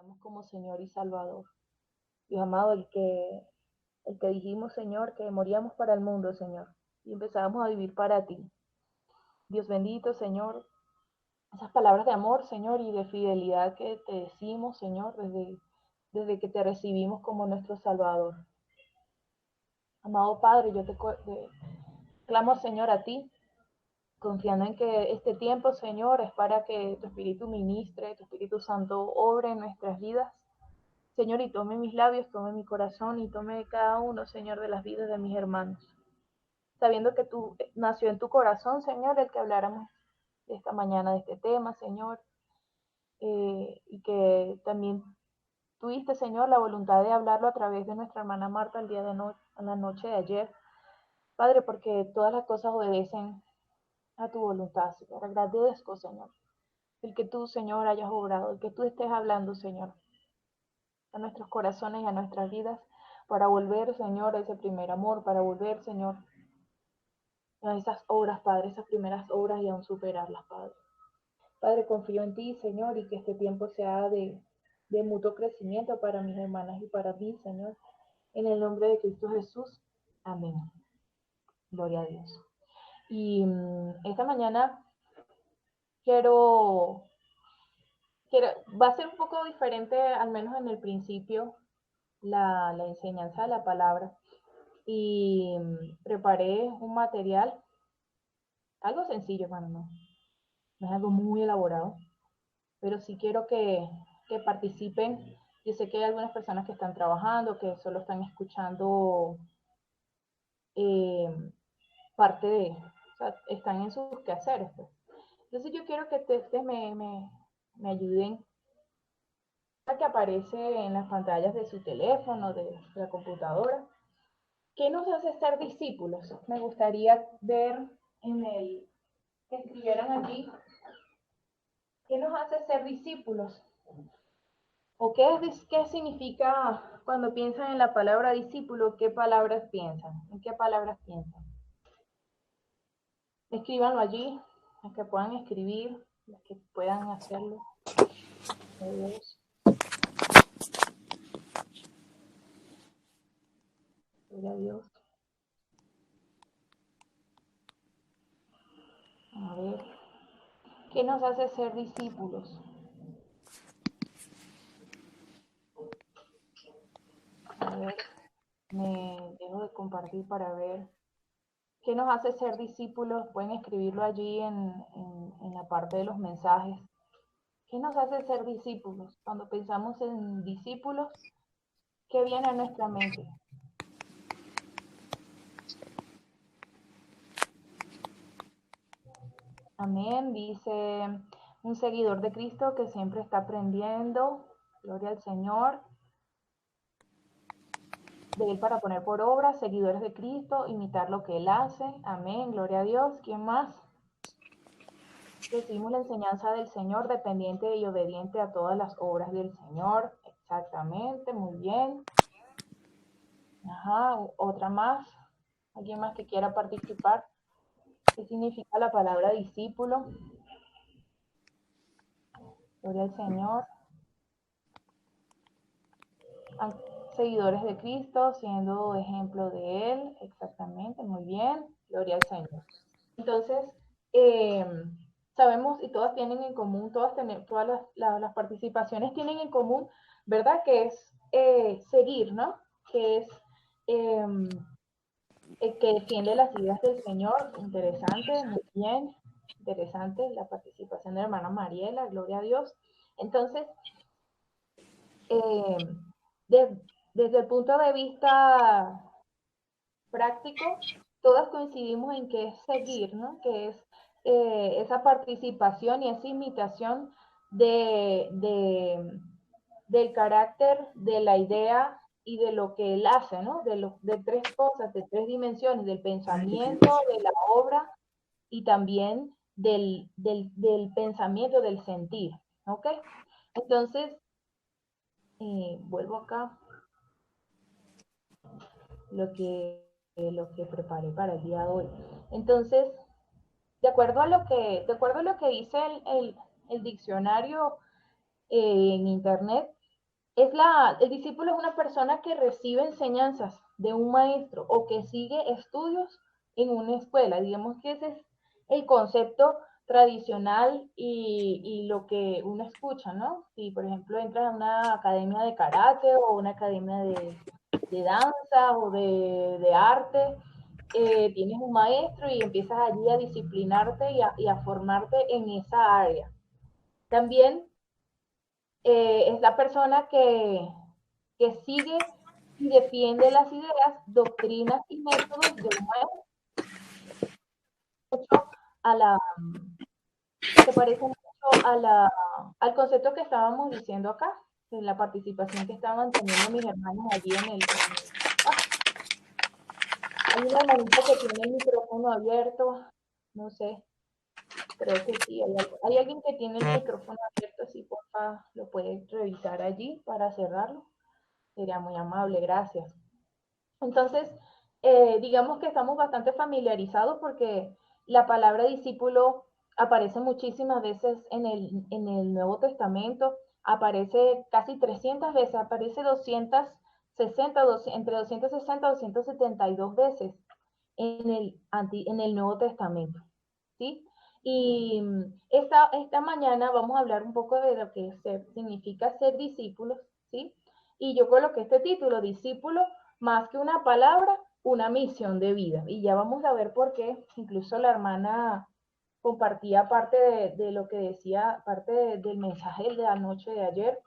aceptamos como Señor y Salvador. Dios amado, el que dijimos, Señor, que moríamos para el mundo, Señor, y empezamos a vivir para ti. Dios bendito, Señor, esas palabras de amor, Señor, y de fidelidad que te decimos, Señor, desde que te recibimos como nuestro Salvador. Amado Padre, yo te clamo, Señor, a ti, confiando en que este tiempo, Señor, es para que tu Espíritu ministre, tu Espíritu Santo obre en nuestras vidas. Señor, y tome mis labios, tome mi corazón y tome cada uno, Señor, de las vidas de mis hermanos. Sabiendo que tú nació en tu corazón, Señor, el que habláramos esta mañana de este tema, Señor, y que también tuviste, Señor, la voluntad de hablarlo a través de nuestra hermana Marta el día de la noche de ayer. Padre, porque todas las cosas obedecen a tu voluntad, Señor. Agradezco, Señor, el que tú, Señor, hayas obrado, el que tú estés hablando, Señor, a nuestros corazones y a nuestras vidas, para volver, Señor, a ese primer amor, para volver, Señor, a esas obras, Padre, esas primeras obras y aún superarlas, Padre. Padre, confío en ti, Señor, y que este tiempo sea de mutuo crecimiento para mis hermanas y para mí, Señor. En el nombre de Cristo Jesús. Amén. Gloria a Dios. Y esta mañana quiero, va a ser un poco diferente, al menos en el principio, la enseñanza de la palabra. Y preparé un material, algo sencillo, hermano, no es algo muy elaborado, pero sí quiero que participen. Yo sé que hay algunas personas que están trabajando, que solo están escuchando eh, parte de, o sea, están en sus quehaceres, pues. Entonces yo quiero que ustedes me ayuden a que aparece en las pantallas de su teléfono, de la computadora. ¿Qué nos hace ser discípulos? Me gustaría ver que escribieran allí, ¿qué nos hace ser discípulos? ¿O qué significa cuando piensan en la palabra discípulo? ¿Qué palabras piensan? ¿En qué palabras piensan? Escríbanlo allí, las que puedan escribir, las que puedan hacerlo. Dios, gloria a Dios. A ver, ¿qué nos hace ser discípulos? A ver, me dejo de compartir para ver qué nos hace ser discípulos. Pueden escribirlo allí en la parte de los mensajes. ¿Qué nos hace ser discípulos? Cuando pensamos en discípulos, ¿qué viene a nuestra mente? Amén, dice un seguidor de Cristo que siempre está aprendiendo, gloria al Señor, de Él para poner por obra, seguidores de Cristo, imitar lo que Él hace, amén, gloria a Dios. ¿Quién más? Recibimos la enseñanza del Señor, dependiente y obediente a todas las obras del Señor, exactamente, muy bien. Ajá, otra más, alguien más que quiera participar. ¿Qué significa la palabra discípulo? Gloria al Señor. Seguidores de Cristo, siendo ejemplo de Él, exactamente, muy bien, gloria al Señor. Entonces, eh, sabemos y todas tienen en común, todas las participaciones tienen en común, ¿verdad? Que es seguir, ¿no? Que es eh, que defiende las ideas del Señor, interesante, muy bien, interesante la participación de la hermana Mariela, gloria a Dios. Entonces, eh, de, desde el punto de vista práctico, todas coincidimos en que es seguir, ¿no? Que es esa participación y esa imitación de, del carácter, de la idea y de lo que él hace, ¿no? De tres cosas, de tres dimensiones, del pensamiento, de la obra y también del pensamiento, del sentir, ¿ok? Entonces, vuelvo acá, lo que preparé para el día de hoy. Entonces, de acuerdo a lo que dice el diccionario en internet, el discípulo es una persona que recibe enseñanzas de un maestro o que sigue estudios en una escuela. Digamos que ese es el concepto tradicional y lo que uno escucha, ¿no? Si, por ejemplo, entras a una academia de karate o una academia de danza o de arte, tienes un maestro y empiezas allí a disciplinarte y a formarte en esa área. También es la persona que sigue y defiende las ideas, doctrinas y métodos de un maestro a la, se parece mucho al concepto que estábamos diciendo acá, en la participación que estaban teniendo mis hermanos allí en el hay una hermanita que tiene el micrófono abierto, no sé, creo que sí, hay alguien que tiene el micrófono abierto, si porfa lo puede revisar allí para cerrarlo, sería muy amable, gracias. Entonces, digamos que estamos bastante familiarizados porque la palabra discípulo aparece muchísimas veces en el Nuevo Testamento, aparece casi 300 veces, aparece 260, entre 260 y 272 veces en el Nuevo Testamento, ¿sí? Y esta mañana vamos a hablar un poco de lo que significa ser discípulos, ¿sí? Y yo coloqué este título, discípulo, más que una palabra, una misión de vida. Y ya vamos a ver por qué. Incluso la hermana compartía parte de lo que decía, parte del mensaje de la noche de ayer,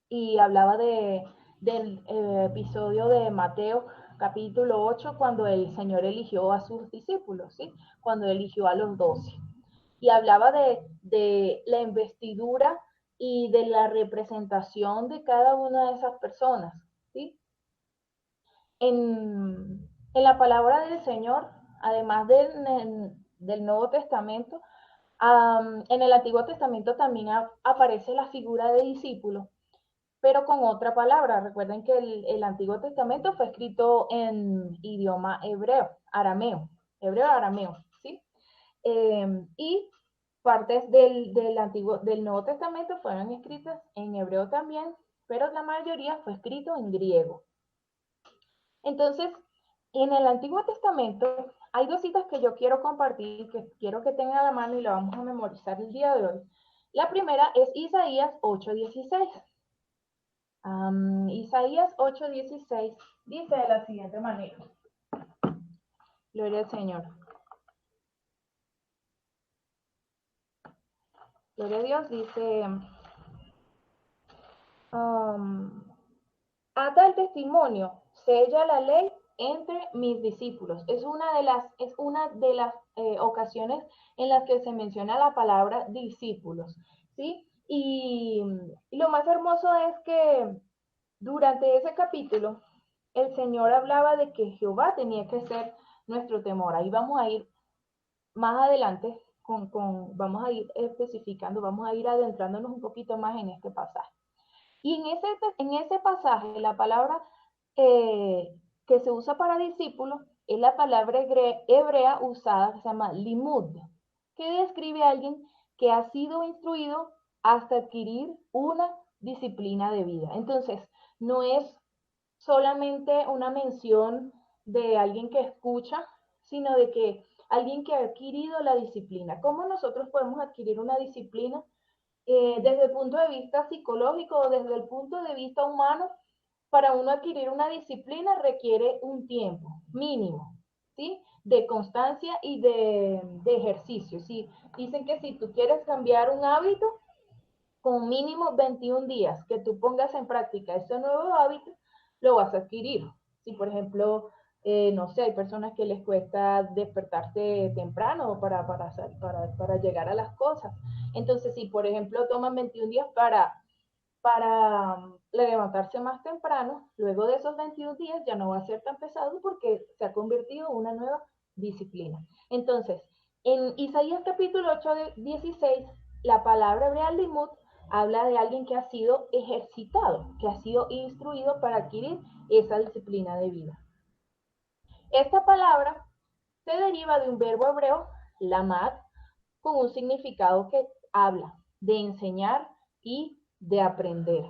y hablaba del episodio de Mateo capítulo 8, cuando el Señor eligió a sus discípulos, ¿sí? Cuando eligió a los 12. Y hablaba de la investidura y de la representación de cada una de esas personas, ¿sí? En la palabra del Señor, además del Nuevo Testamento, en el Antiguo Testamento también aparece la figura de discípulo, pero con otra palabra. Recuerden que el Antiguo Testamento fue escrito en idioma hebreo-arameo, ¿sí? Y partes del Nuevo Testamento fueron escritas en hebreo también, pero la mayoría fue escrito en griego. Entonces, en el Antiguo Testamento hay dos citas que yo quiero compartir, que quiero que tengan a la mano y la vamos a memorizar el día de hoy. La primera es Isaías 8:16. Isaías 8:16 dice de la siguiente manera. Gloria al Señor. Gloria a Dios, dice, ata el testimonio, sella la ley entre mis discípulos. Es una de las ocasiones en las que se menciona la palabra discípulos, ¿sí? Y lo más hermoso es que durante ese capítulo, el Señor hablaba de que Jehová tenía que ser nuestro temor. Ahí vamos a ir más adelante, vamos a ir especificando, vamos a ir adentrándonos un poquito más en este pasaje. Y en ese pasaje, la palabra que se usa para discípulo es la palabra hebrea usada que se llama limud, que describe a alguien que ha sido instruido hasta adquirir una disciplina de vida. Entonces, no es solamente una mención de alguien que escucha, sino de que alguien que ha adquirido la disciplina. ¿Cómo nosotros podemos adquirir una disciplina? Desde el punto de vista psicológico o desde el punto de vista humano, para uno adquirir una disciplina requiere un tiempo mínimo, ¿sí? De constancia y de ejercicio, ¿sí? Dicen que si tú quieres cambiar un hábito, con mínimo 21 días que tú pongas en práctica ese nuevo hábito, lo vas a adquirir. Si, por ejemplo, no sé, hay personas que les cuesta despertarse temprano para llegar a las cosas. Entonces, si, por ejemplo, toman 21 días para levantarse más temprano, luego de esos 21 días ya no va a ser tan pesado porque se ha convertido en una nueva disciplina. Entonces, en Isaías capítulo 8:16, la palabra hebrea limud habla de alguien que ha sido ejercitado, que ha sido instruido para adquirir esa disciplina de vida. Esta palabra se deriva de un verbo hebreo, lamad, con un significado que habla de enseñar y de aprender,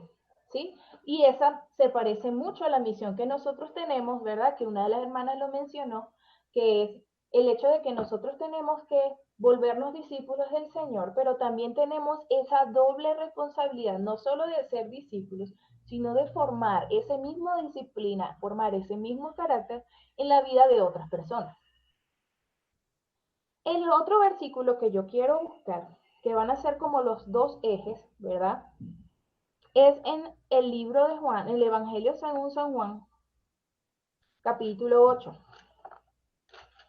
¿sí? Y esa se parece mucho a la misión que nosotros tenemos, ¿verdad? Que una de las hermanas lo mencionó, que es el hecho de que nosotros tenemos que volvernos discípulos del Señor, pero también tenemos esa doble responsabilidad, no solo de ser discípulos, sino de formar esa misma disciplina, formar ese mismo carácter en la vida de otras personas. El otro versículo que yo quiero buscar, que van a ser como los dos ejes, ¿verdad? Es en el libro de Juan, el Evangelio según San Juan, capítulo 8.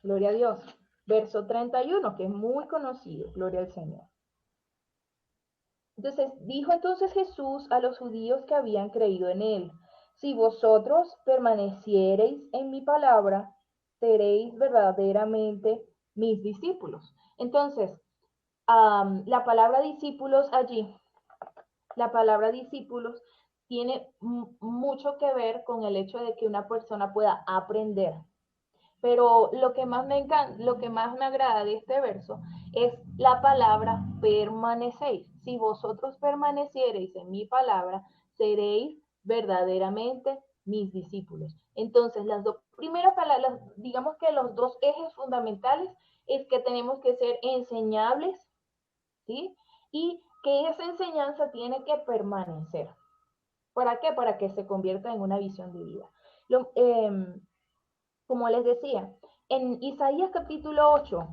Gloria a Dios. Verso 31, que es muy conocido. Gloria al Señor. Entonces, dijo entonces Jesús a los judíos que habían creído en él: si vosotros permaneciereis en mi palabra, seréis verdaderamente mis discípulos. Entonces, la palabra discípulos allí, la palabra discípulos tiene mucho que ver con el hecho de que una persona pueda aprender. Pero lo que más me encanta, lo que más me agrada de este verso es la palabra permanecéis. Si vosotros permaneciereis en mi palabra, seréis verdaderamente mis discípulos. Entonces, las dos primeras palabras, digamos que los dos ejes fundamentales es que tenemos que ser enseñables, ¿sí? Y que esa enseñanza tiene que permanecer. ¿Para qué? Para que se convierta en una visión de vida. Lo, como les decía, en Isaías capítulo 8,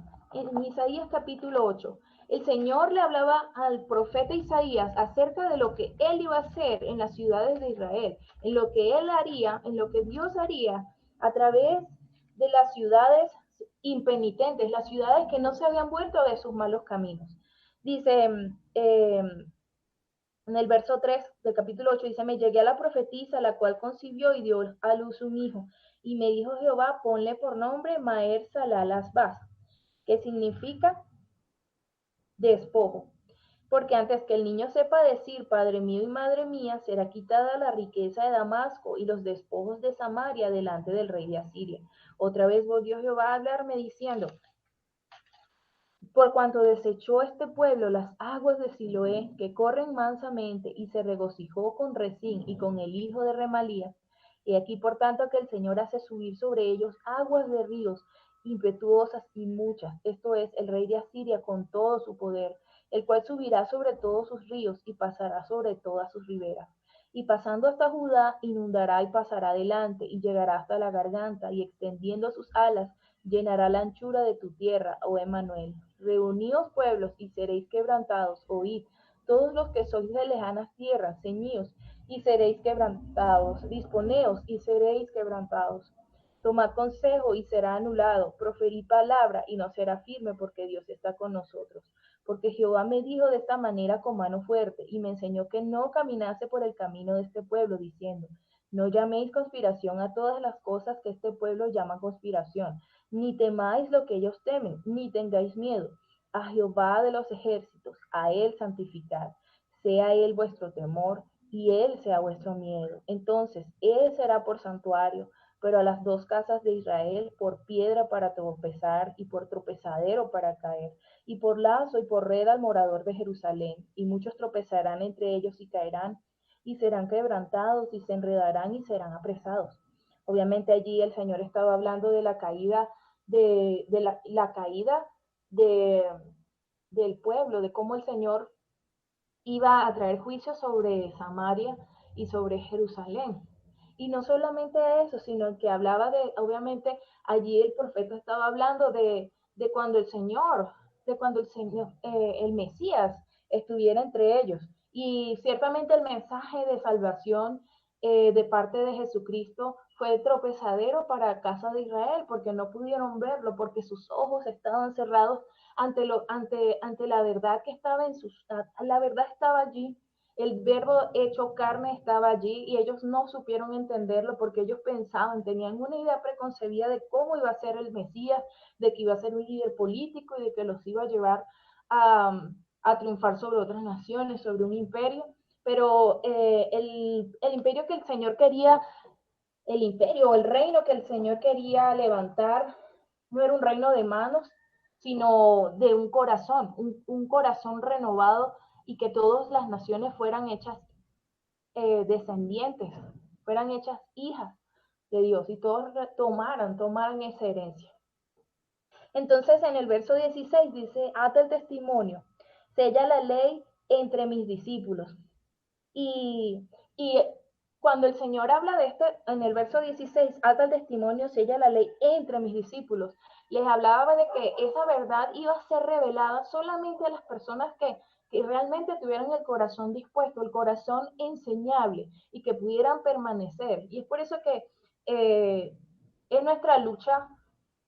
el Señor le hablaba al profeta Isaías acerca de lo que él iba a hacer en las ciudades de Israel, en lo que él haría, en lo que Dios haría a través de las ciudades impenitentes, las ciudades que no se habían vuelto de sus malos caminos. Dice, en el verso 3 del capítulo 8 dice: me llegué a la profetisa, la cual concibió y dio a luz un hijo. Y me dijo Jehová: ponle por nombre Maher Salal Asbaz, que significa despojo. Porque antes que el niño sepa decir Padre mío y Madre mía, será quitada la riqueza de Damasco y los despojos de Samaria delante del rey de Asiria. Otra vez volvió Jehová a hablarme diciendo: por cuanto desechó este pueblo las aguas de Siloé, que corren mansamente, y se regocijó con Resín y con el hijo de Remalías, y aquí por tanto que el Señor hace subir sobre ellos aguas de ríos impetuosas y muchas, esto es, el rey de Asiria con todo su poder, el cual subirá sobre todos sus ríos y pasará sobre todas sus riberas. Y pasando hasta Judá, inundará y pasará adelante, y llegará hasta la garganta, y extendiendo sus alas, llenará la anchura de tu tierra, oh Emmanuel. Reuníos pueblos y seréis quebrantados, oíd, todos los que sois de lejanas tierras, ceñíos y seréis quebrantados, disponeos y seréis quebrantados. Tomad consejo y será anulado, proferid palabra y no será firme, porque Dios está con nosotros. Porque Jehová me dijo de esta manera con mano fuerte, y me enseñó que no caminase por el camino de este pueblo, diciendo: no llaméis conspiración a todas las cosas que este pueblo llama conspiración, ni temáis lo que ellos temen, ni tengáis miedo. A Jehová de los ejércitos, a él santificad. Sea él vuestro temor, y él sea vuestro miedo. Entonces él será por santuario, pero a las dos casas de Israel por piedra para tropezar y por tropezadero para caer, y por lazo y por red al morador de Jerusalén. Y muchos tropezarán entre ellos y caerán, y serán quebrantados, y se enredarán y serán apresados. Obviamente allí el Señor estaba hablando de la caída la caída de, del pueblo, de cómo el Señor iba a traer juicio sobre Samaria y sobre Jerusalén. Y no solamente eso, sino que hablaba de, obviamente, allí el profeta estaba hablando de cuando el Señor, el Mesías estuviera entre ellos. Y ciertamente el mensaje de salvación de parte de Jesucristo fue tropezadero para la casa de Israel, porque no pudieron verlo, porque sus ojos estaban cerrados ante la verdad que estaba la verdad estaba allí, el verbo hecho carne estaba allí y ellos no supieron entenderlo porque ellos pensaban, tenían una idea preconcebida de cómo iba a ser el Mesías, de que iba a ser un líder político y de que los iba a llevar a triunfar sobre otras naciones, sobre un imperio, pero el imperio que el Señor quería, el imperio o el reino que el Señor quería levantar, no era un reino de manos, sino de un corazón renovado y que todas las naciones fueran hechas descendientes, fueran hechas hijas de Dios y todos tomaran esa herencia. Entonces en el verso 16 dice, ata el testimonio, sella la ley entre mis discípulos. Y cuando el Señor habla de esto, en el verso 16, ata el testimonio, sella la ley entre mis discípulos, les hablaba de que esa verdad iba a ser revelada solamente a las personas que realmente tuvieran el corazón dispuesto, el corazón enseñable y que pudieran permanecer. Y es por eso que es nuestra lucha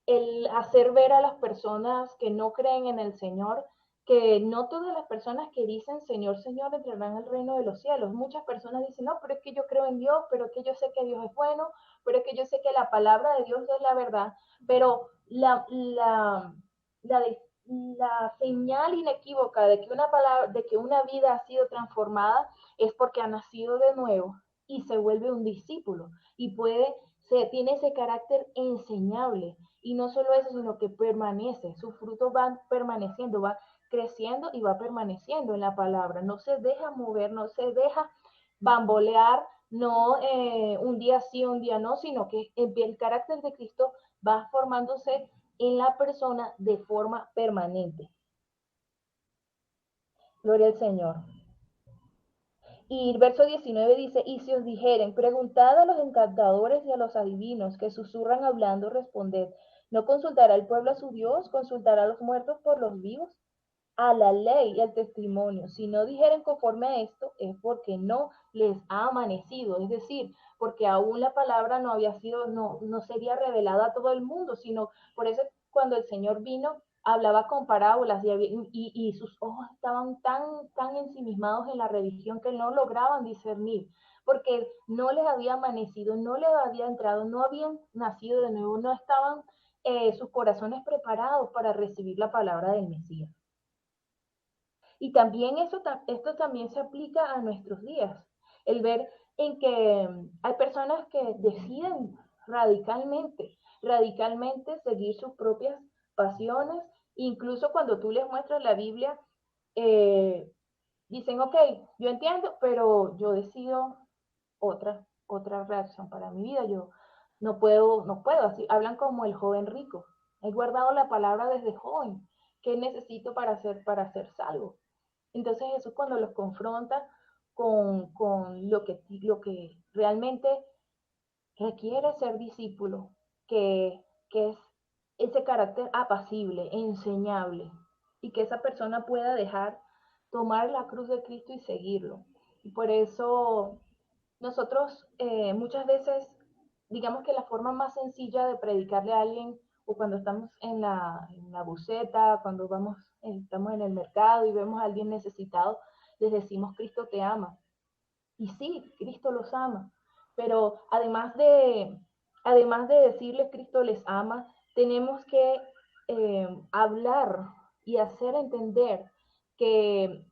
el hacer ver a las personas que no creen en el Señor, que no todas las personas que dicen Señor, Señor entrarán al reino de los cielos. Muchas personas dicen, no, pero es que yo creo en Dios, pero es que yo sé que Dios es bueno, pero es que yo sé que la palabra de Dios es la verdad, pero la, la señal inequívoca de que una palabra, de que una vida ha sido transformada es porque ha nacido de nuevo y se vuelve un discípulo y tiene ese carácter enseñable. Y no solo eso, sino que permanece, sus frutos van permaneciendo, va creciendo y va permaneciendo en la palabra. No se deja mover, no se deja bambolear, no un día sí, un día no, sino que el carácter de Cristo va formándose en la persona de forma permanente. Gloria al Señor. Y el verso 19 dice, y si os dijeren, preguntad a los encantadores y a los adivinos que susurran hablando, responded, ¿no consultará el pueblo a su Dios? ¿Consultará a los muertos por los vivos? A la ley y al testimonio. Si no dijeren conforme a esto, es porque no les ha amanecido, es decir, porque aún la palabra no había sido, no sería revelada a todo el mundo, sino por eso cuando el Señor vino, hablaba con parábolas y sus ojos estaban tan ensimismados en la religión que no lograban discernir, porque no les había amanecido, no les había entrado, no habían nacido de nuevo, no estaban sus corazones preparados para recibir la palabra del Mesías. Y también esto también se aplica a nuestros días. El ver en que hay personas que deciden radicalmente seguir sus propias pasiones. Incluso cuando tú les muestras la Biblia, eh, dicen, ok, yo entiendo, pero yo decido otra reacción para mi vida. Yo no puedo, así hablan como el joven rico. He guardado la palabra desde joven. ¿Qué necesito para ser salvo? Entonces Jesús cuando los confronta con lo que realmente requiere ser discípulo, que es ese carácter apacible, enseñable, y que esa persona pueda tomar la cruz de Cristo y seguirlo. Y por eso nosotros muchas veces, digamos que la forma más sencilla de predicarle a alguien, o cuando estamos en la buceta, cuando estamos en el mercado y vemos a alguien necesitado, les decimos, Cristo te ama. Y sí, Cristo los ama, pero además de decirles Cristo les ama, tenemos que hablar y hacer entender que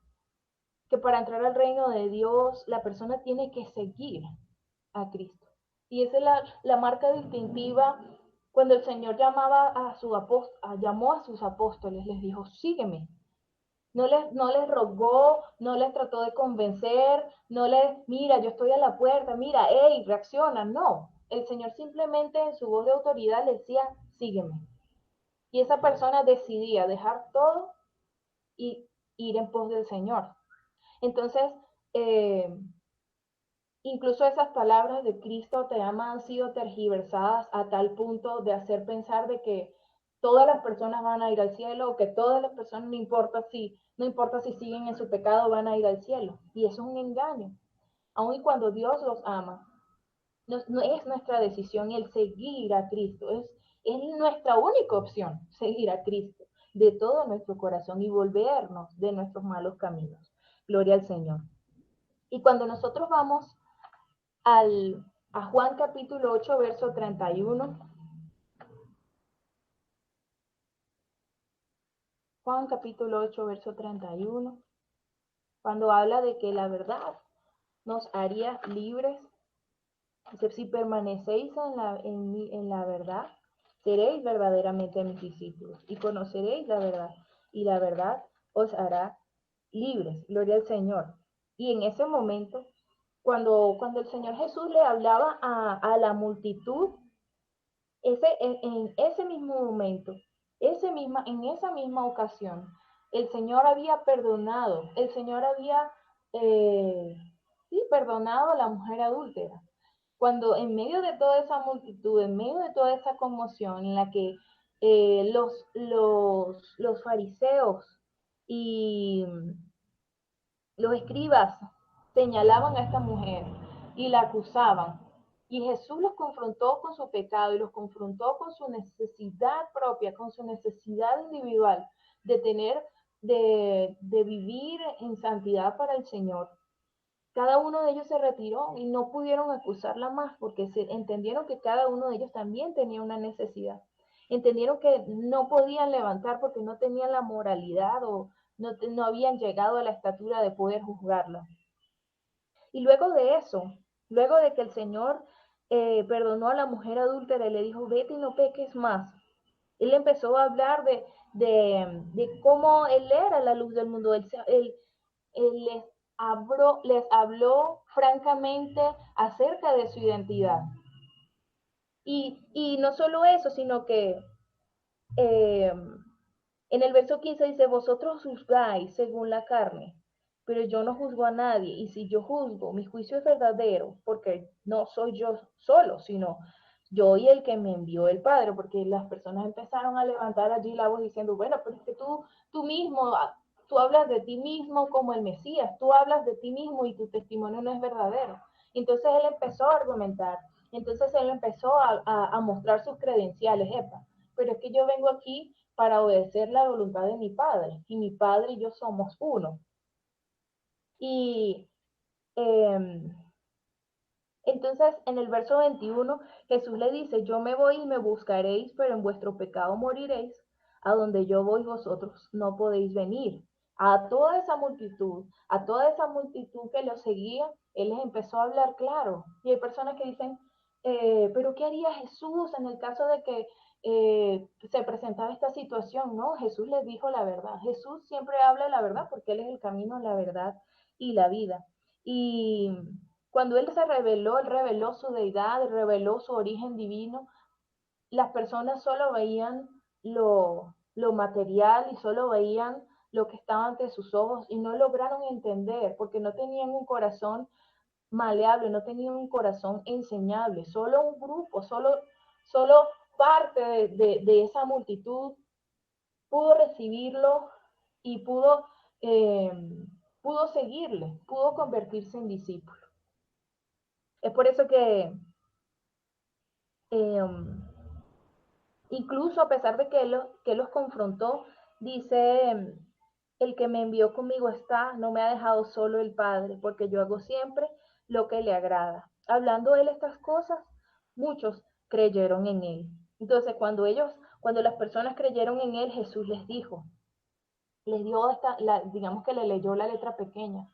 para entrar al reino de Dios la persona tiene que seguir a Cristo. Y esa es la marca distintiva cuando el Señor llamó a sus apóstoles, les dijo, sígueme. No les rogó, no les trató de convencer, mira, yo estoy a la puerta, mira, hey, reacciona. No, el Señor simplemente en su voz de autoridad le decía, sígueme. Y esa persona decidía dejar todo y ir en pos del Señor. Entonces, eh, incluso esas palabras de Cristo te ama han sido tergiversadas a tal punto de hacer pensar de que todas las personas van a ir al cielo o que todas las personas, no importa si siguen en su pecado, van a ir al cielo. Y eso es un engaño. Aun y cuando Dios los ama, no es nuestra decisión el seguir a Cristo, es nuestra única opción, seguir a Cristo de todo nuestro corazón y volvernos de nuestros malos caminos. Gloria al Señor. Y cuando nosotros vamos a Juan capítulo 8, verso 31. Juan capítulo 8, verso 31. Cuando habla de que la verdad nos haría libres. Dice, si permanecéis en la verdad, seréis verdaderamente mis discípulos y conoceréis la verdad. Y la verdad os hará libres. Gloria al Señor. Y en ese momento cuando el Señor Jesús le hablaba a la multitud, en ese mismo momento, en esa misma ocasión, el Señor había perdonado, el Señor había eh, sí, perdonado a la mujer adúltera. Cuando en medio de toda esa multitud, en medio de toda esa conmoción en la que los fariseos y los escribas señalaban a esta mujer y la acusaban. Y Jesús los confrontó con su pecado y los confrontó con su necesidad propia, con su necesidad individual de tener, de vivir en santidad para el Señor. Cada uno de ellos se retiró y no pudieron acusarla más porque entendieron que cada uno de ellos también tenía una necesidad. Entendieron que no podían levantar porque no tenían la moralidad o no habían llegado a la estatura de poder juzgarla. Y luego de eso, luego de que el Señor perdonó a la mujer adúltera y le dijo, vete y no peques más, él empezó a hablar de cómo él era la luz del mundo. Él les habló francamente acerca de su identidad. Y no solo eso, sino que eh, en el verso 15 dice, vosotros juzgáis según la carne, pero yo no juzgo a nadie. Y si yo juzgo, mi juicio es verdadero, porque no soy yo solo, sino yo y el que me envió el Padre, porque las personas empezaron a levantar allí la voz diciendo, bueno, pero es que tú mismo, tú hablas de ti mismo como el Mesías, tú hablas de ti mismo y tu testimonio no es verdadero. Entonces él empezó a argumentar, entonces él empezó a mostrar sus credenciales, epa, pero es que yo vengo aquí para obedecer la voluntad de mi Padre, y mi Padre y yo somos uno. Y eh, entonces en el verso 21 Jesús le dice, yo me voy y me buscaréis, pero en vuestro pecado moriréis, a donde yo voy vosotros no podéis venir. A toda esa multitud que lo seguía, él les empezó a hablar claro. Y hay personas que dicen, pero ¿qué haría Jesús en el caso de que se presentaba esta situación? No, Jesús les dijo la verdad. Jesús siempre habla la verdad porque Él es el camino, la verdad y la vida. Y cuando Él reveló su deidad, reveló su origen divino, las personas solo veían lo material y solo veían lo que estaba ante sus ojos y no lograron entender porque no tenían un corazón maleable, no tenían un corazón enseñable. Solo un grupo, solo parte de esa multitud pudo recibirlo y eh, pudo seguirle, pudo convertirse en discípulo. Es por eso que eh, incluso a pesar de que él los confrontó, dice, el que me envió conmigo está, no me ha dejado solo el Padre, porque yo hago siempre lo que le agrada. Hablando él estas cosas, muchos creyeron en él. Entonces, cuando las personas creyeron en él, Jesús les dio digamos que le leyó la letra pequeña.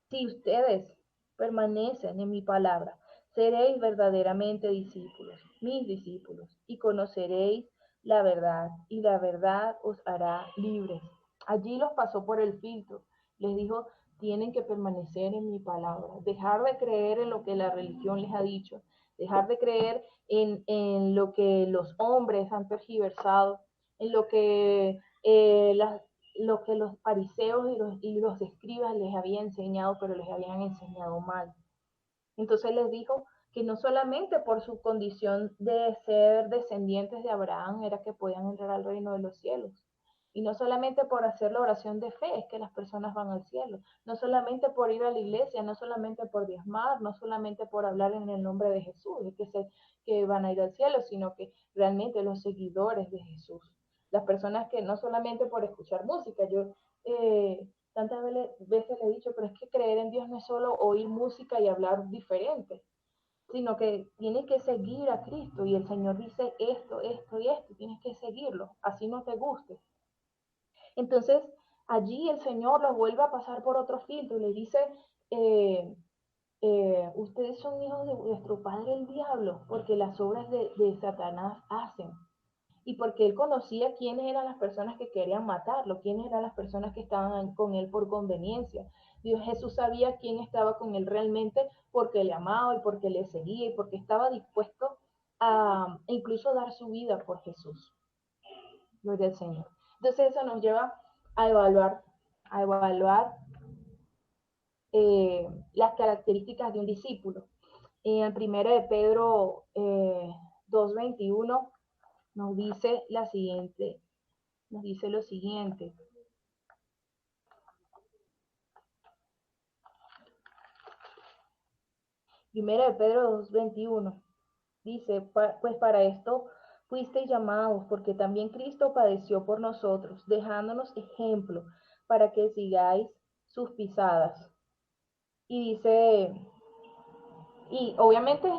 Si ustedes permanecen en mi palabra, seréis verdaderamente discípulos, mis discípulos, y conoceréis la verdad, y la verdad os hará libres. Allí los pasó por el filtro. Les dijo, tienen que permanecer en mi palabra, dejar de creer en lo que la religión les ha dicho, dejar de creer en lo que los hombres han tergiversado, en lo que los fariseos y los escribas les habían enseñado, pero les habían enseñado mal. Entonces les dijo que no solamente por su condición de ser descendientes de Abraham era que podían entrar al reino de los cielos. Y no solamente por hacer la oración de fe es que las personas van al cielo. No solamente por ir a la iglesia, no solamente por diezmar, no solamente por hablar en el nombre de Jesús, es que van a ir al cielo, sino que realmente los seguidores de Jesús. Las personas que no solamente por escuchar música, yo tantas veces le he dicho, pero es que creer en Dios no es solo oír música y hablar diferente, sino que tienes que seguir a Cristo y el Señor dice esto, esto y esto, tienes que seguirlo, así no te guste. Entonces, allí el Señor los vuelve a pasar por otro filtro y le dice, eh, ustedes son hijos de vuestro padre el diablo, porque las obras de Satanás hacen. Y porque él conocía quiénes eran las personas que querían matarlo, quiénes eran las personas que estaban con él por conveniencia. Jesús sabía quién estaba con él realmente porque le amaba y porque le seguía y porque estaba dispuesto a incluso dar su vida por Jesús. Gloria al Señor. Entonces eso nos lleva a evaluar las características de un discípulo. En 1 de Pedro 2:21 nos dice lo siguiente. Primero de Pedro 2:21 dice, pues para esto fuisteis llamados, porque también Cristo padeció por nosotros, dejándonos ejemplo para que sigáis sus pisadas. Y dice, y obviamente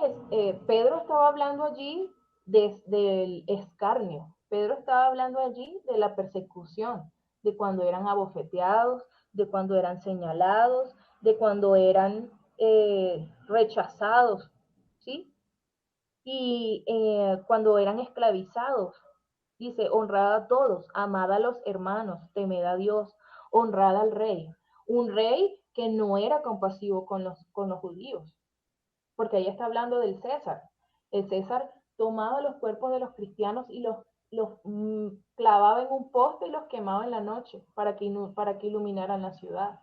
Pedro estaba hablando allí desde el escarnio. Pedro estaba hablando allí de la persecución, de cuando eran abofeteados, de cuando eran señalados, de cuando eran rechazados, ¿sí? Y cuando eran esclavizados. Dice, honrad a todos, amad a los hermanos, temed a Dios, honrad al rey. Un rey que no era compasivo con los judíos, porque ahí está hablando del César. El César tomaba los cuerpos de los cristianos y los clavaba en un poste y los quemaba en la noche para que iluminaran la ciudad.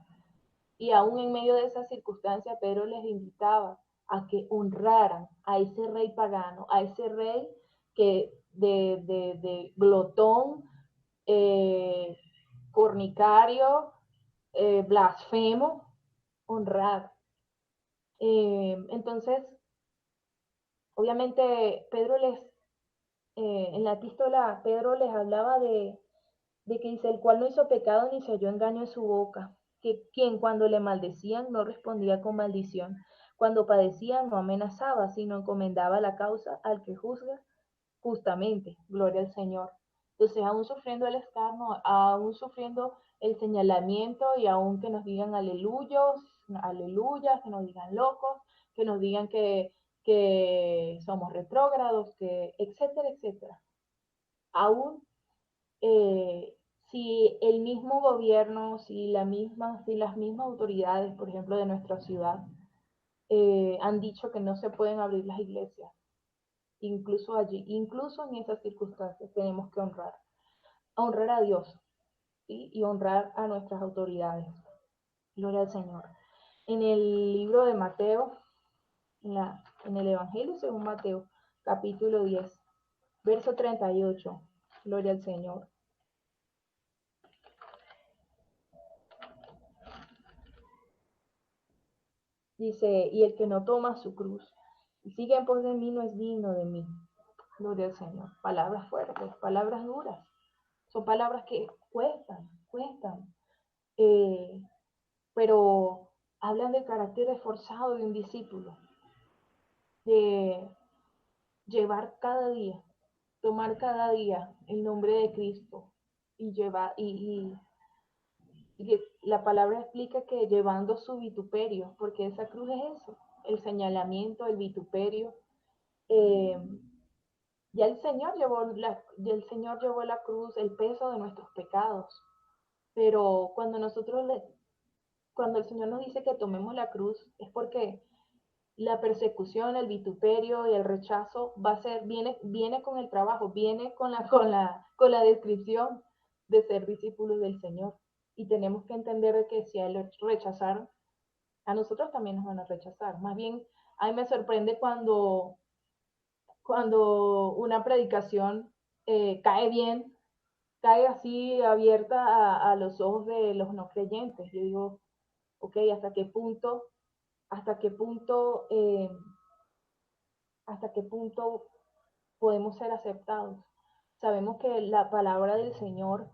Y aún en medio de esa circunstancia, Pedro les invitaba a que honraran a ese rey pagano, a ese rey que de glotón, eh, fornicario, blasfemo, honrar. Entonces, obviamente, en la epístola, Pedro les hablaba de que dice, el cual no hizo pecado ni se halló engaño en su boca, que quien cuando le maldecían no respondía con maldición, cuando padecía no amenazaba, sino encomendaba la causa al que juzga justamente, gloria al Señor. Entonces, aún sufriendo el escarnio, aún sufriendo el señalamiento y aún que nos digan aleluyos, aleluyas, que nos digan locos, que nos digan que somos retrógrados, que etcétera, etcétera. Aún eh, si el mismo gobierno, si las mismas autoridades, por ejemplo, de nuestra ciudad, han dicho que no se pueden abrir las iglesias, incluso allí, incluso en esas circunstancias, tenemos que honrar a Dios, ¿sí? Y honrar a nuestras autoridades. Gloria al Señor. En el libro de Mateo, en el Evangelio según Mateo, capítulo 10, verso 38, gloria al Señor. Dice, y el que no toma su cruz y sigue en pos de mí no es digno de mí. Gloria al Señor. Palabras fuertes, palabras duras. Son palabras que cuestan. Eh, pero hablan del carácter esforzado de un discípulo, de llevar cada día, tomar cada día el nombre de Cristo y llevar, y la palabra explica que llevando su vituperio, porque esa cruz es eso, el señalamiento, el vituperio. Eh, ya el Señor llevó la cruz, el peso de nuestros pecados. Pero cuando el Señor nos dice que tomemos la cruz, es porque la persecución, el vituperio y el rechazo viene con el trabajo, viene con la descripción de ser discípulos del Señor. Y tenemos que entender que si a él rechazaron, a nosotros también nos van a rechazar. Más bien, a mí me sorprende cuando una predicación cae bien, cae así abierta a los ojos de los no creyentes. Yo digo, ok, hasta qué punto, hasta qué punto podemos ser aceptados? Sabemos que la palabra del Señor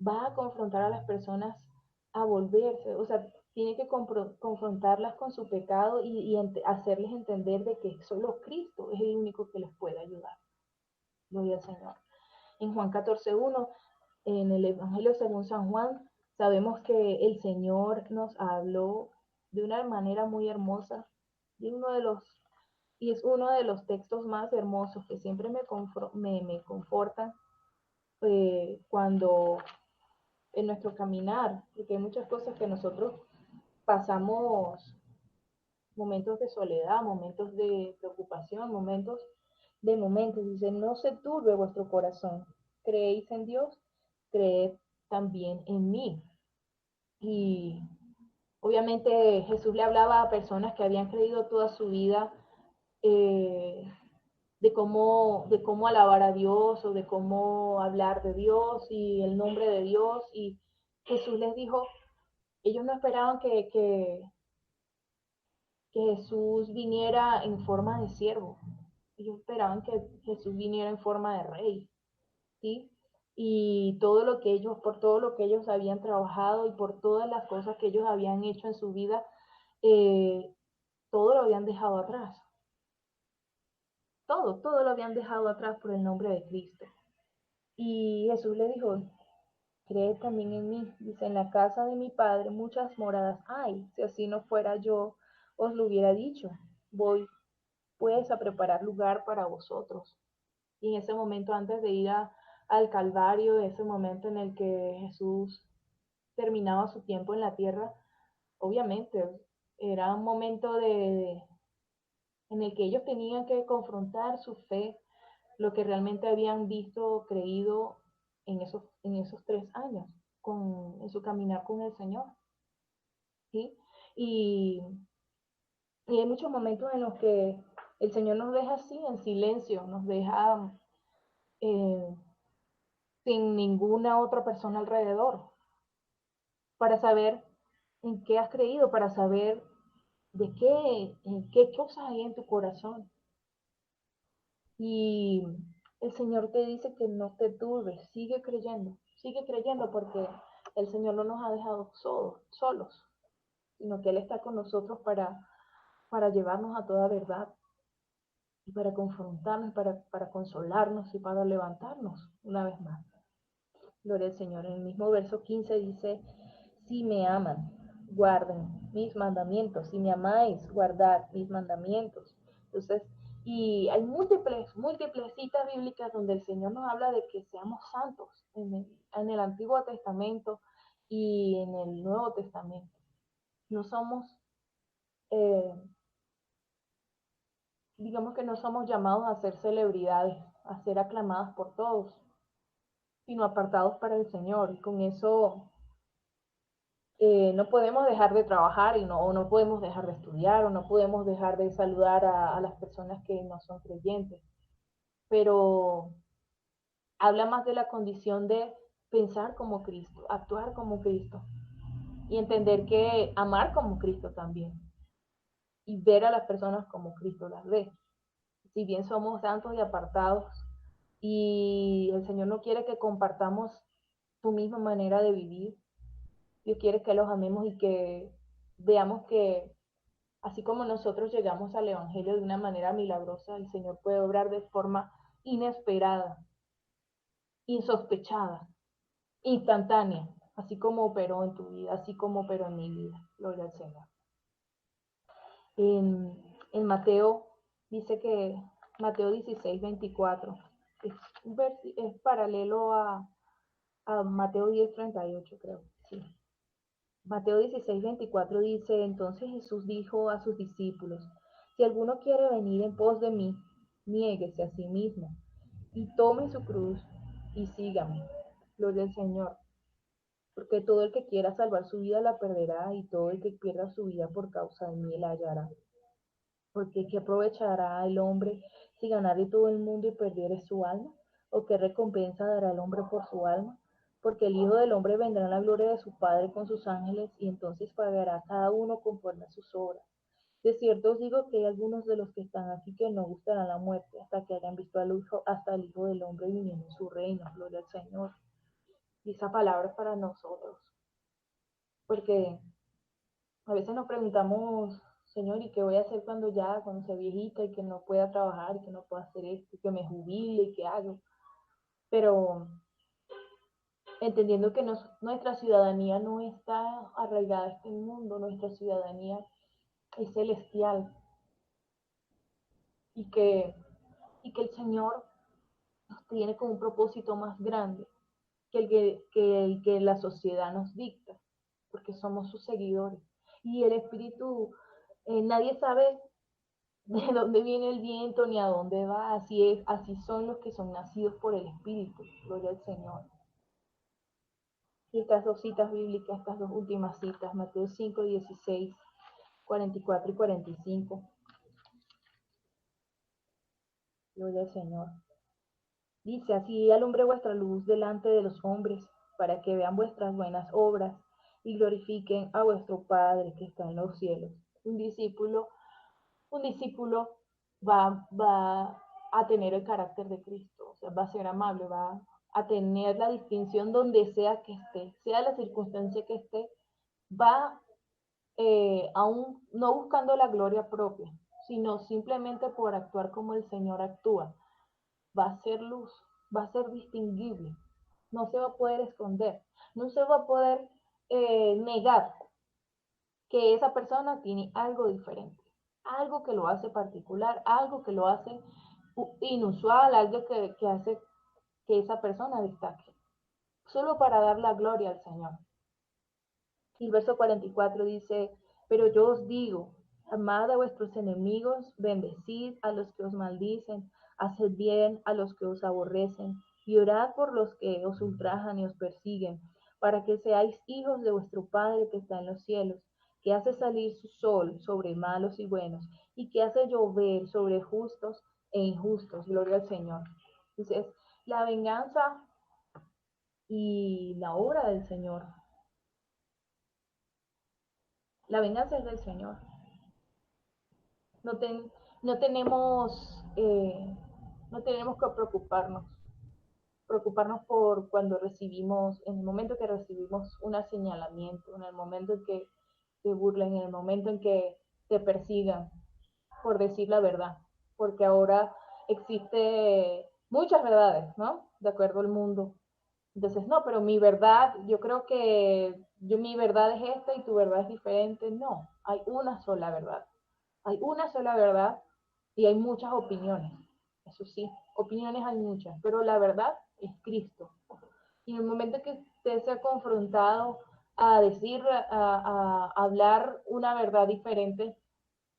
va a confrontar a las personas a volverse, o sea, tiene que confrontarlas con su pecado hacerles entender de que solo Cristo es el único que les puede ayudar. Gloria al Señor. En Juan 14:1, en el Evangelio según San Juan, sabemos que el Señor nos habló de una manera muy hermosa y es uno de los textos más hermosos que siempre me confortan cuando en nuestro caminar, porque hay muchas cosas que nosotros pasamos momentos de soledad, momentos de preocupación, momentos. Dice, no se turbe vuestro corazón. Creéis en Dios, creed también en mí. Y obviamente Jesús le hablaba a personas que habían creído toda su vida eh, de cómo alabar a Dios o de cómo hablar de Dios y el nombre de Dios. Y Jesús les dijo, ellos no esperaban que Jesús viniera en forma de siervo. Ellos esperaban que Jesús viniera en forma de rey, ¿sí? Y todo lo que ellos, por todo lo que ellos habían trabajado y por todas las cosas que ellos habían hecho en su vida, eh, todo lo habían dejado atrás. Todo lo habían dejado atrás por el nombre de Cristo. Y Jesús le dijo, cree también en mí. Dice, en la casa de mi padre muchas moradas hay. Si así no fuera yo, os lo hubiera dicho. Voy pues a preparar lugar para vosotros. Y en ese momento, antes de ir al Calvario, ese momento en el que Jesús terminaba su tiempo en la tierra, obviamente era un momento en el que ellos tenían que confrontar su fe, lo que realmente habían visto, creído en esos 3 años en su caminar con el Señor. ¿Sí? Y, y hay muchos momentos en los que el Señor nos deja así, en silencio, nos deja eh, sin ninguna otra persona alrededor, para saber en qué has creído, para saber en qué cosas hay en tu corazón. Y el Señor te dice que no te turbes, sigue creyendo porque el Señor no nos ha dejado solos, sino que Él está con nosotros para llevarnos a toda verdad y para confrontarnos, para consolarnos y para levantarnos una vez más. Gloria al Señor. En el mismo verso 15 dice, si me aman, guarden mis mandamientos. Si me amáis, guardad mis mandamientos. Entonces, y hay múltiples citas bíblicas donde el Señor nos habla de que seamos santos en el Antiguo Testamento y en el Nuevo Testamento. No somos, eh, digamos que no somos llamados a ser celebridades, a ser aclamadas por todos, sino apartados para el Señor. Y con eso no podemos dejar de trabajar o no podemos dejar de estudiar o no podemos dejar de saludar a las personas que no son creyentes, pero habla más de la condición de pensar como Cristo, actuar como Cristo y entender que amar como Cristo también y ver a las personas como Cristo las ve. Si bien somos santos y apartados y el Señor no quiere que compartamos su misma manera de vivir, Dios quiere que los amemos y que veamos que así como nosotros llegamos al Evangelio de una manera milagrosa, el Señor puede obrar de forma inesperada, insospechada, instantánea, así como operó en tu vida, así como operó en mi vida. Gloria al Señor. En, en Mateo dice que Mateo 16:24 es, es paralelo a Mateo 10:38, creo. Sí. Mateo 16:24 dice, entonces Jesús dijo a sus discípulos, si alguno quiere venir en pos de mí, niéguese a sí mismo y tome su cruz y sígame. Gloria al Señor. Porque todo el que quiera salvar su vida la perderá y todo el que pierda su vida por causa de mí la hallará. Porque ¿qué aprovechará el hombre si ganare todo el mundo y perdiere su alma? ¿O qué recompensa dará el hombre por su alma? Porque el Hijo del Hombre vendrá en la gloria de su Padre con sus ángeles y entonces pagará a cada uno conforme a sus obras. De cierto os digo que hay algunos de los que están aquí que no gustarán la muerte hasta que hayan visto hasta el Hijo del Hombre viniendo en su reino. Gloria al Señor. Y esa palabra es para nosotros. Porque a veces nos preguntamos, Señor, ¿y qué voy a hacer cuando sea viejita y que no pueda trabajar y que no pueda hacer esto, y que me jubile y que hago? Pero entendiendo que nuestra ciudadanía no está arraigada a este mundo, nuestra ciudadanía es celestial y que, y que el Señor nos tiene con un propósito más grande que el que la sociedad nos dicta, porque somos sus seguidores. Y el Espíritu, nadie sabe de dónde viene el viento ni a dónde va. Así es, así son los que son nacidos por el Espíritu. Gloria al Señor. Y estas dos citas bíblicas, estas dos últimas citas, Mateo 5, 16, 44 y 45. Gloria al Señor. Dice, así alumbre vuestra luz delante de los hombres, para que vean vuestras buenas obras y glorifiquen a vuestro Padre que está en los cielos. Un discípulo, un discípulo va a tener el carácter de Cristo, o sea, va a ser amable, va a tener la distinción donde sea que esté, sea la circunstancia que esté, va aún no buscando la gloria propia, sino simplemente por actuar como el Señor actúa. Va a ser luz, va a ser distinguible, no se va a poder esconder, no se va a poder negar que esa persona tiene algo diferente, algo que lo hace particular, algo que lo hace inusual, algo que hace que esa persona destaque, solo para dar la gloria al Señor. Y el verso 44 dice, pero yo os digo, amad a vuestros enemigos, bendecid a los que os maldicen, haced bien a los que os aborrecen, y orad por los que os ultrajan y os persiguen, para que seáis hijos de vuestro Padre que está en los cielos, que hace salir su sol sobre malos y buenos, y que hace llover sobre justos e injustos. Gloria al Señor. Entonces, la venganza y la obra del Señor. La venganza es del Señor. No, ten, no tenemos no tenemos que preocuparnos por cuando recibimos, en el momento que recibimos un señalamiento, en el momento en que te burlen, en el momento en que te persigan por decir la verdad, porque ahora existe muchas verdades, ¿no? De acuerdo al mundo. Entonces, no, pero mi verdad, yo creo que mi verdad es esta y tu verdad es diferente. No, hay una sola verdad. Hay una sola verdad y hay muchas opiniones. Eso sí, opiniones hay muchas, pero la verdad es Cristo. Y en el momento que usted sea confrontado a decir, a hablar una verdad diferente,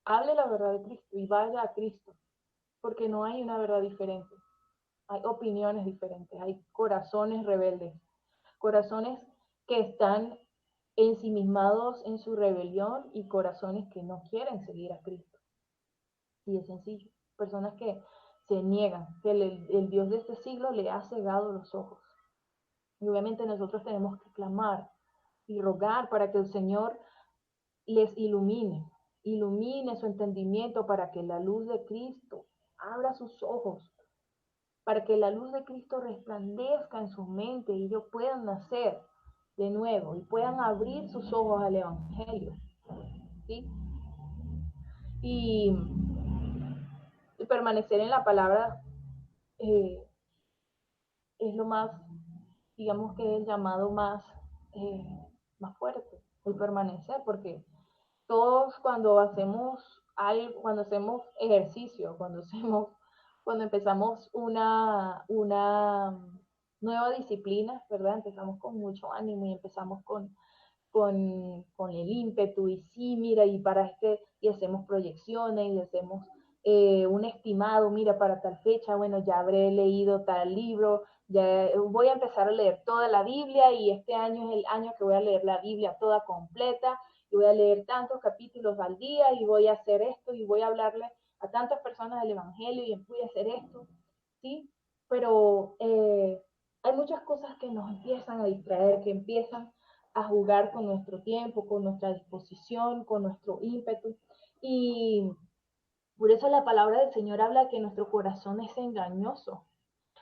hable la verdad de Cristo y vaya a Cristo, porque no hay una verdad diferente. Hay opiniones diferentes, hay corazones rebeldes, corazones que están ensimismados en su rebelión y corazones que no quieren seguir a Cristo. Y es sencillo. Personas que se niegan, que el Dios de este siglo le ha cegado los ojos. Y obviamente nosotros tenemos que clamar y rogar para que el Señor les ilumine su entendimiento para que la luz de Cristo abra sus ojos, para que la luz de Cristo resplandezca en su mente y ellos puedan nacer de nuevo y puedan abrir sus ojos al Evangelio. ¿Sí? Y, y permanecer en la palabra eh, es lo más, digamos que el llamado eh, más fuerte, el permanecer, porque todos cuando hacemos algo, cuando hacemos ejercicio, cuando empezamos una nueva disciplina, ¿verdad? Empezamos con mucho ánimo y empezamos con el ímpetu y sí, mira, y para y hacemos proyecciones y hacemos un estimado, mira, para tal fecha, bueno, ya habré leído tal libro, ya voy a empezar a leer toda la Biblia y este año es el año que voy a leer la Biblia toda completa y voy a leer tantos capítulos al día y voy a hacer esto y voy a hablarle a tantas personas del Evangelio y voy a hacer esto, ¿sí? Pero hay muchas cosas que nos empiezan a distraer, que empiezan a jugar con nuestro tiempo, con nuestra disposición, con nuestro ímpetu. Y por eso la palabra del Señor habla que nuestro corazón es engañoso,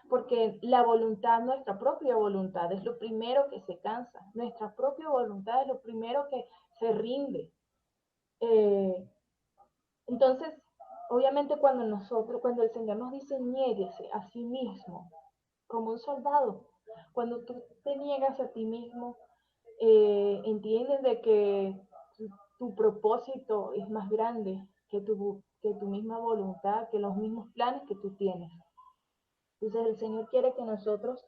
porque la voluntad, nuestra propia voluntad, es lo primero que se cansa, nuestra propia voluntad es lo primero que se rinde. Eh, entonces, obviamente cuando el Señor nos dice niéguese a sí mismo, como un soldado, cuando tú te niegas a ti mismo, entiendes de que tu propósito es más grande que tu misma voluntad, que los mismos planes que tú tienes. Entonces el Señor quiere que nosotros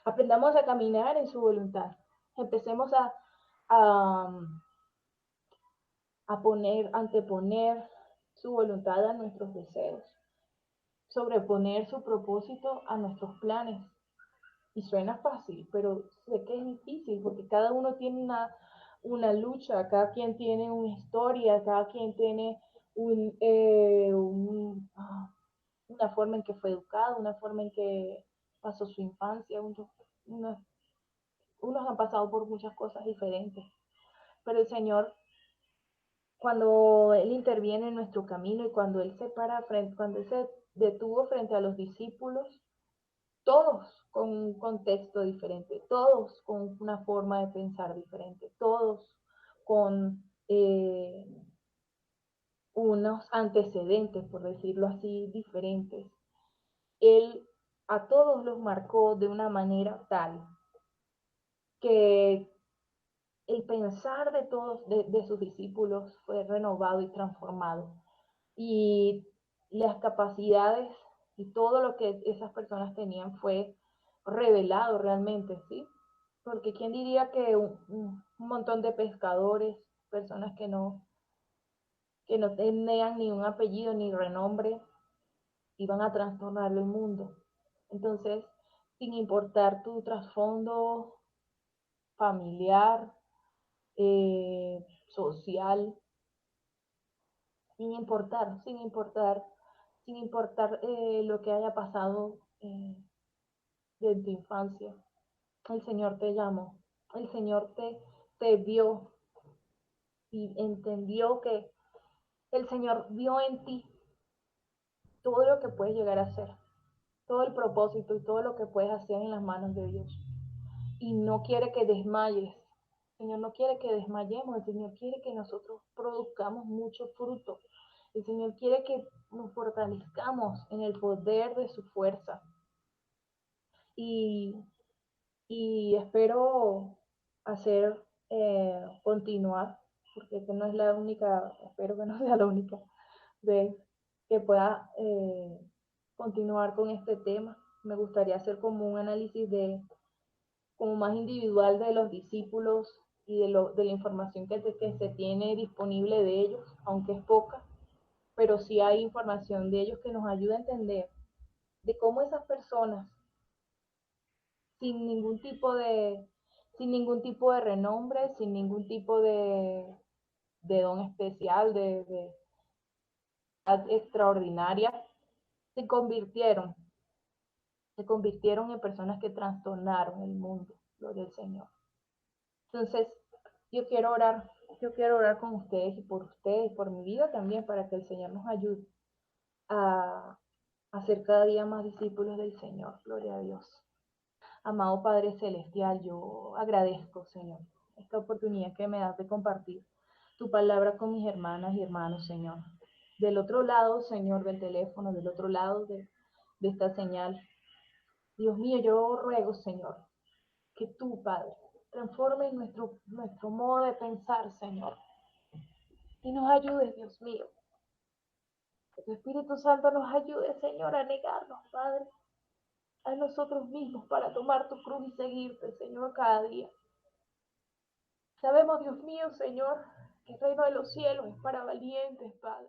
aprendamos a caminar en su voluntad. Empecemos a, anteponer su voluntad a nuestros deseos, sobreponer su propósito a nuestros planes. Y suena fácil, pero sé que es difícil porque cada uno tiene una lucha, cada quien tiene una historia, cada quien tiene una forma en que fue educado, una forma en que pasó su infancia. Unos han pasado por muchas cosas diferentes, pero el Señor, cuando Él interviene en nuestro camino y cuando cuando Él se detuvo frente a los discípulos, todos con un contexto diferente, todos con una forma de pensar diferente, todos con unos antecedentes, por decirlo así, diferentes. Él a todos los marcó de una manera tal que el pensar de todos, de sus discípulos, fue renovado y transformado. Y las capacidades y todo lo que esas personas tenían fue revelado realmente, ¿sí? Porque quién diría que un montón de pescadores, personas que no tenían ni un apellido ni renombre, iban a trastornar el mundo. Entonces, sin importar tu trasfondo familiar, social, sin importar lo que haya pasado de tu infancia, el Señor te llamó, el Señor te vio y entendió que el Señor vio en ti todo lo que puedes llegar a ser, todo el propósito y todo lo que puedes hacer en las manos de Dios. Y no quiere que desmayes. El Señor no quiere que desmayemos, el Señor quiere que nosotros produzcamos mucho fruto. El Señor quiere que nos fortalezcamos en el poder de su fuerza. Y, y espero hacer continuar, porque esta no es la única, espero que no sea la única vez que pueda continuar con este tema. Me gustaría hacer como un análisis como más individual de los discípulos y de la información que se tiene disponible de ellos, aunque es poca, pero sí hay información de ellos que nos ayuda a entender de cómo esas personas, sin ningún tipo de, sin ningún tipo de renombre, sin ningún tipo de don especial, de extraordinaria, se convirtieron, se convirtieron en personas que trastornaron el mundo, gloria al Señor. Entonces, yo quiero orar, yo quiero orar con ustedes, por mi vida también, para que el Señor nos ayude a ser cada día más discípulos del Señor, gloria a Dios. Amado Padre Celestial, yo agradezco, Señor, esta oportunidad que me das de compartir tu palabra con mis hermanas y hermanos, Señor. Del otro lado, Señor, del teléfono, del otro lado de esta señal. Dios mío, yo ruego, Señor, que tú, Padre, transformes nuestro modo de pensar, Señor, y nos ayudes, Dios mío. Que tu Espíritu Santo nos ayude, Señor, a negarnos, Padre, a nosotros mismos para tomar tu cruz y seguirte, Señor, cada día. Sabemos, Dios mío, Señor, que el reino de los cielos es para valientes, Padre.